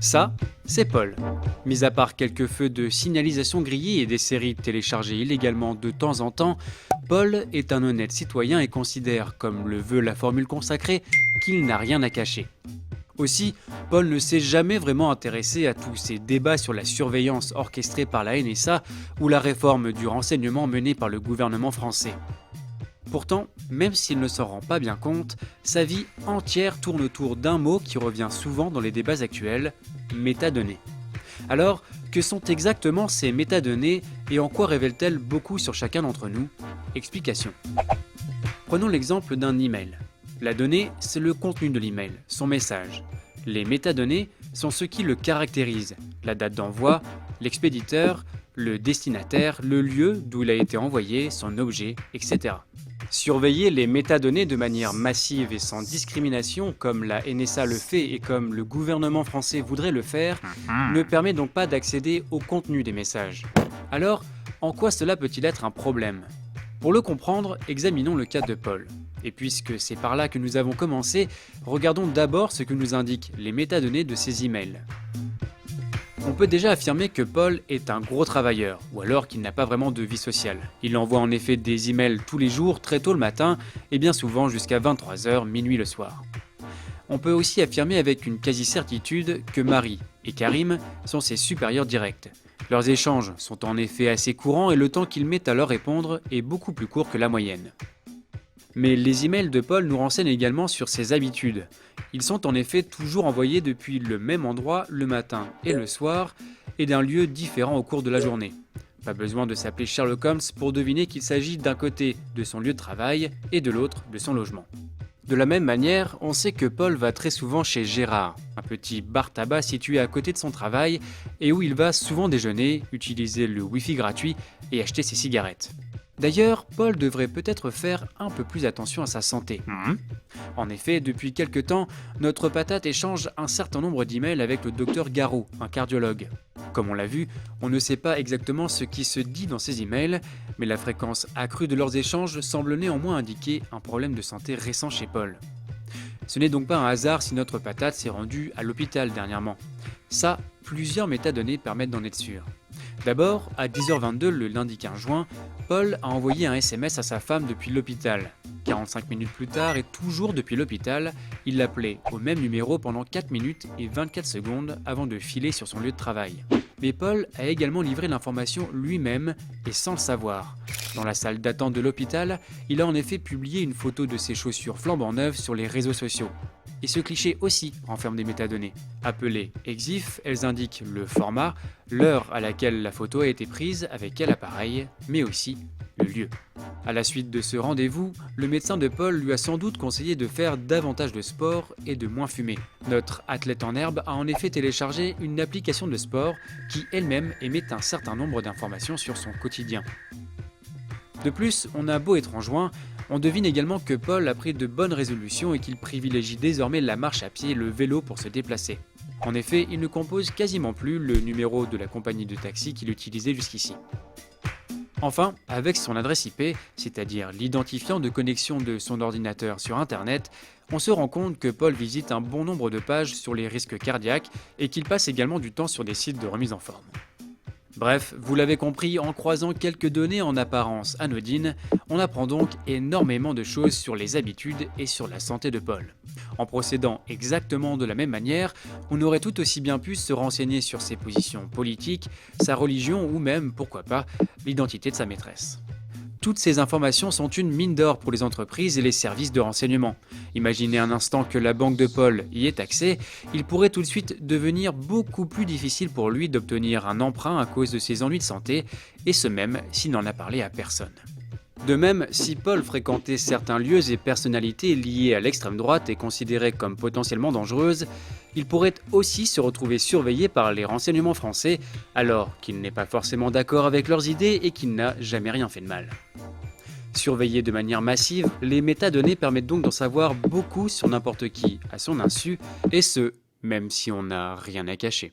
Ça, c'est Paul. Mis à part quelques feux de signalisation grillés et des séries téléchargées illégalement de temps en temps, Paul est un honnête citoyen et considère, comme le veut la formule consacrée, qu'il n'a rien à cacher. Aussi, Paul ne s'est jamais vraiment intéressé à tous ces débats sur la surveillance orchestrée par la NSA ou la réforme du renseignement menée par le gouvernement français. Pourtant, même s'il ne s'en rend pas bien compte, sa vie entière tourne autour d'un mot qui revient souvent dans les débats actuels, métadonnées. Alors, que sont exactement ces métadonnées et en quoi révèlent-elles beaucoup sur chacun d'entre nous? Explication. Prenons l'exemple d'un email. La donnée, c'est le contenu de l'email, son message. Les métadonnées sont ce qui le caractérise, la date d'envoi, l'expéditeur, le destinataire, le lieu d'où il a été envoyé, son objet, etc. Surveiller les métadonnées de manière massive et sans discrimination, comme la NSA le fait et comme le gouvernement français voudrait le faire, ne permet donc pas d'accéder au contenu des messages. Alors, en quoi cela peut-il être un problème? Pour le comprendre, examinons le cas de Paul. Et puisque c'est par là que nous avons commencé, regardons d'abord ce que nous indiquent les métadonnées de ses emails. On peut déjà affirmer que Paul est un gros travailleur, ou alors qu'il n'a pas vraiment de vie sociale. Il envoie en effet des emails tous les jours, très tôt le matin, et bien souvent jusqu'à 23h, minuit le soir. On peut aussi affirmer avec une quasi-certitude que Marie et Karim sont ses supérieurs directs. Leurs échanges sont en effet assez courants et le temps qu'ils mettent à leur répondre est beaucoup plus court que la moyenne. Mais les emails de Paul nous renseignent également sur ses habitudes. Ils sont en effet toujours envoyés depuis le même endroit le matin et le soir et d'un lieu différent au cours de la journée. Pas besoin de s'appeler Sherlock Holmes pour deviner qu'il s'agit d'un côté de son lieu de travail et de l'autre de son logement. De la même manière, on sait que Paul va très souvent chez Gérard, un petit bar-tabac situé à côté de son travail et où il va souvent déjeuner, utiliser le Wi-Fi gratuit et acheter ses cigarettes. D'ailleurs, Paul devrait peut-être faire un peu plus attention à sa santé. En effet, depuis quelque temps, notre patate échange un certain nombre d'emails avec le docteur Garot, un cardiologue. Comme on l'a vu, on ne sait pas exactement ce qui se dit dans ces emails, mais la fréquence accrue de leurs échanges semble néanmoins indiquer un problème de santé récent chez Paul. Ce n'est donc pas un hasard si notre patate s'est rendue à l'hôpital dernièrement. Ça, plusieurs métadonnées permettent d'en être sûr. D'abord, à 10h22 le lundi 15 juin, Paul a envoyé un SMS à sa femme depuis l'hôpital. 45 minutes plus tard et toujours depuis l'hôpital, il l'appelait au même numéro pendant 4 minutes et 24 secondes avant de filer sur son lieu de travail. Mais Paul a également livré l'information lui-même et sans le savoir. Dans la salle d'attente de l'hôpital, il a en effet publié une photo de ses chaussures flambant neuves sur les réseaux sociaux. Et ce cliché aussi renferme des métadonnées. Appelées EXIF, elles indiquent le format, l'heure à laquelle la photo a été prise, avec quel appareil, mais aussi le lieu. À la suite de ce rendez-vous, le médecin de Paul lui a sans doute conseillé de faire davantage de sport et de moins fumer. Notre athlète en herbe a en effet téléchargé une application de sport qui elle-même émet un certain nombre d'informations sur son quotidien. De plus, on a beau être en juin, on devine également que Paul a pris de bonnes résolutions et qu'il privilégie désormais la marche à pied et le vélo pour se déplacer. En effet, il ne compose quasiment plus le numéro de la compagnie de taxi qu'il utilisait jusqu'ici. Enfin, avec son adresse IP, c'est-à-dire l'identifiant de connexion de son ordinateur sur Internet, on se rend compte que Paul visite un bon nombre de pages sur les risques cardiaques et qu'il passe également du temps sur des sites de remise en forme. Bref, vous l'avez compris, en croisant quelques données en apparence anodines, on apprend donc énormément de choses sur les habitudes et sur la santé de Paul. En procédant exactement de la même manière, on aurait tout aussi bien pu se renseigner sur ses positions politiques, sa religion ou même, pourquoi pas, l'identité de sa maîtresse. Toutes ces informations sont une mine d'or pour les entreprises et les services de renseignement. Imaginez un instant que la banque de Paul y ait accès, il pourrait tout de suite devenir beaucoup plus difficile pour lui d'obtenir un emprunt à cause de ses ennuis de santé, et ce même s'il n'en a parlé à personne. De même, si Paul fréquentait certains lieux et personnalités liés à l'extrême droite et considérées comme potentiellement dangereuses, il pourrait aussi se retrouver surveillé par les renseignements français, alors qu'il n'est pas forcément d'accord avec leurs idées et qu'il n'a jamais rien fait de mal. Surveillés de manière massive, les métadonnées permettent donc d'en savoir beaucoup sur n'importe qui, à son insu, et ce, même si on n'a rien à cacher.